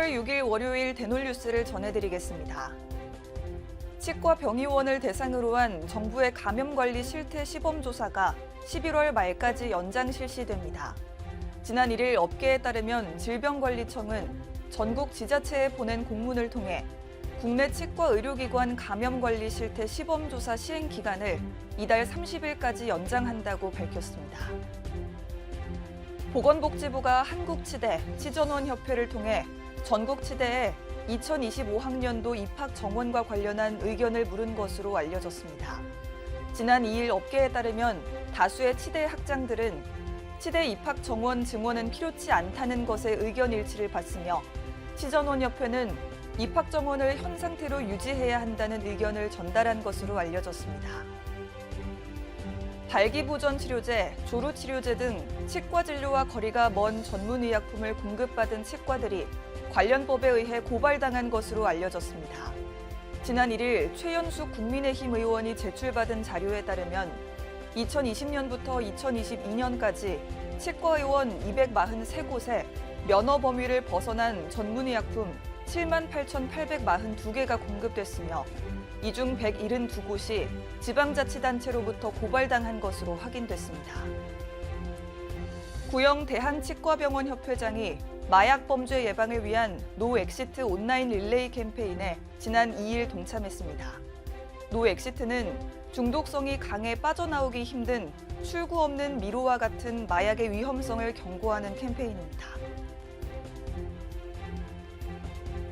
10월 6일 월요일 대놀뉴스를 전해드리겠습니다. 치과 병의원을 대상으로 한 정부의 감염관리 실태 시범조사가 11월 말까지 연장 실시됩니다. 지난 1일 업계에 따르면 질병관리청은 전국 지자체에 보낸 공문을 통해 국내 치과 의료기관 감염관리 실태 시범조사 시행 기간을 이달 30일까지 연장한다고 밝혔습니다. 보건복지부가 한국치대, 치전원협회를 통해 전국 치대에 2025학년도 입학 정원과 관련한 의견을 물은 것으로 알려졌습니다. 지난 2일 업계에 따르면 다수의 치대 학장들은 치대 입학 정원 증원은 필요치 않다는 것에 의견 일치를 봤으며 치전원협회는 입학 정원을 현 상태로 유지해야 한다는 의견을 전달한 것으로 알려졌습니다. 발기부전 치료제, 조루 치료제 등 치과 진료와 거리가 먼 전문의약품을 공급받은 치과들이 관련법에 의해 고발당한 것으로 알려졌습니다. 지난 1일 최연숙 국민의힘 의원이 제출받은 자료에 따르면 2020년부터 2022년까지 치과의원 243곳에 면허 범위를 벗어난 전문의약품 78,842개가 공급됐으며 이 중 172곳이 지방자치단체로부터 고발당한 것으로 확인됐습니다. 구영 대한치과병원협회장이 마약 범죄 예방을 위한 노 엑시트 온라인 릴레이 캠페인에 지난 2일 동참했습니다. 노 엑시트는 중독성이 강해 빠져나오기 힘든 출구 없는 미로와 같은 마약의 위험성을 경고하는 캠페인입니다.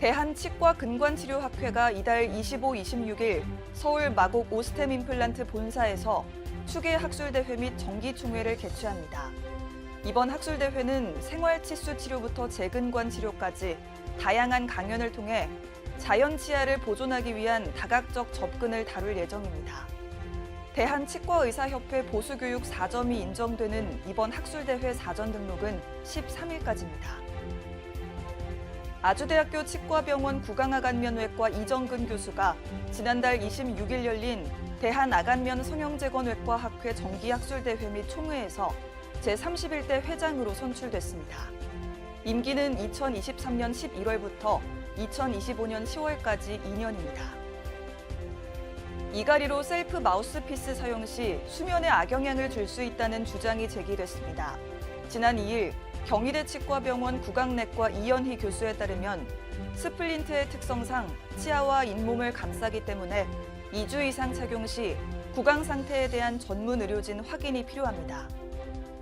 대한치과근관치료학회가 이달 25, 26일 서울 마곡 오스템 임플란트 본사에서 추계 학술대회 및 정기총회를 개최합니다. 이번 학술대회는 생활치수 치료부터 재근관 치료까지 다양한 강연을 통해 자연치아를 보존하기 위한 다각적 접근을 다룰 예정입니다. 대한치과의사협회 보수교육 4점이 인정되는 이번 학술대회 사전 등록은 13일까지입니다. 아주대학교 치과병원 구강아간면외과 이정근 교수가 지난달 26일 열린 대한아간면 성형재건외과 학회 정기학술대회 및 총회에서 제31대 회장으로 선출됐습니다. 임기는 2023년 11월부터 2025년 10월까지 2년입니다. 이갈이로 셀프 마우스피스 사용 시 수면에 악영향을 줄 수 있다는 주장이 제기됐습니다. 지난 2일 경희대 치과병원 구강내과 이연희 교수에 따르면 스플린트의 특성상 치아와 잇몸을 감싸기 때문에 2주 이상 착용 시 구강 상태에 대한 전문 의료진 확인이 필요합니다.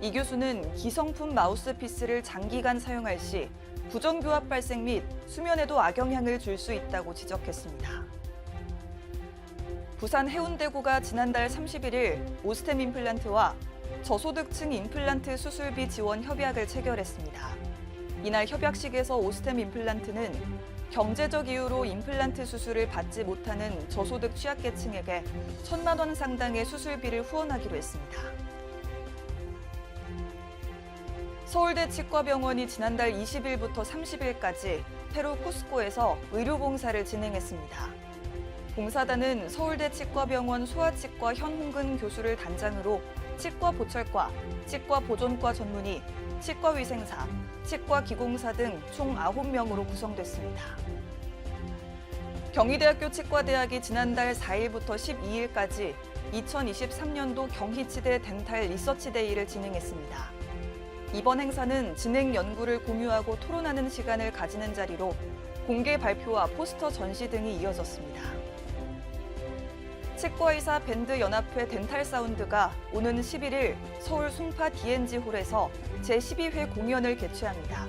이 교수는 기성품 마우스피스를 장기간 사용할 시 부정교합 발생 및 수면에도 악영향을 줄 수 있다고 지적했습니다. 부산 해운대구가 지난달 31일 오스템 임플란트와 저소득층 임플란트 수술비 지원 협약을 체결했습니다. 이날 협약식에서 오스템 임플란트는 경제적 이유로 임플란트 수술을 받지 못하는 저소득 취약계층에게 1,000만 원 상당의 수술비를 후원하기로 했습니다. 서울대 치과병원이 지난달 20일부터 30일까지 페루 쿠스코에서 의료봉사를 진행했습니다. 봉사단은 서울대 치과병원 소아치과 현홍근 교수를 단장으로 치과 보철과, 치과 보존과 전문의, 치과 위생사, 치과 기공사 등 총 9명으로 구성됐습니다. 경희대학교 치과대학이 지난달 4일부터 12일까지 2023년도 경희치대 덴탈 리서치데이를 진행했습니다. 이번 행사는 진행 연구를 공유하고 토론하는 시간을 가지는 자리로 공개 발표와 포스터 전시 등이 이어졌습니다. 치과의사 밴드 연합회 덴탈 사운드가 오는 11일 서울 송파 D&G 홀에서 제12회 공연을 개최합니다.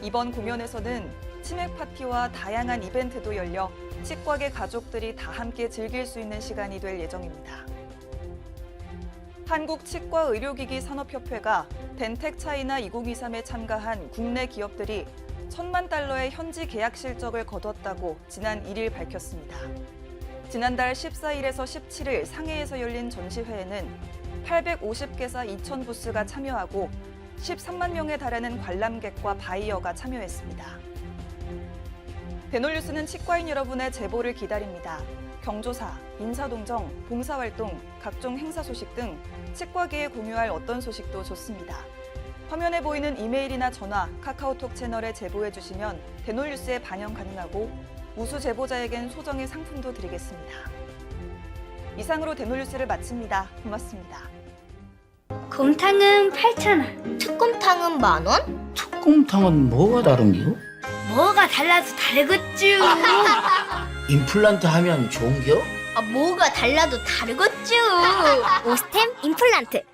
이번 공연에서는 치맥 파티와 다양한 이벤트도 열려 치과계 가족들이 다 함께 즐길 수 있는 시간이 될 예정입니다. 한국치과의료기기 산업협회가 덴텍 차이나 2023에 참가한 국내 기업들이 1,000만 달러의 현지 계약 실적을 거뒀다고 지난 1일 밝혔습니다. 지난달 14일에서 17일 상해에서 열린 전시회에는 850개사 2,000부스가 참여하고 13만 명에 달하는 관람객과 바이어가 참여했습니다. 대놀뉴스는 치과인 여러분의 제보를 기다립니다. 경조사, 인사동정, 봉사활동, 각종 행사 소식 등 치과계에 공유할 어떤 소식도 좋습니다. 화면에 보이는 이메일이나 전화, 카카오톡 채널에 제보해 주시면 대놀뉴스에 반영 가능하고 우수 제보자에겐 소정의 상품도 드리겠습니다. 이상으로 대놀뉴스를 마칩니다. 고맙습니다. 곰탕은 8,000원. 특곰탕은 10,000원? 특곰탕은 뭐가 다른겨? 뭐가 달라서 다르겠쥬. 임플란트 하면 좋은겨? 뭐가 달라도 다르겠죠. 오스템 임플란트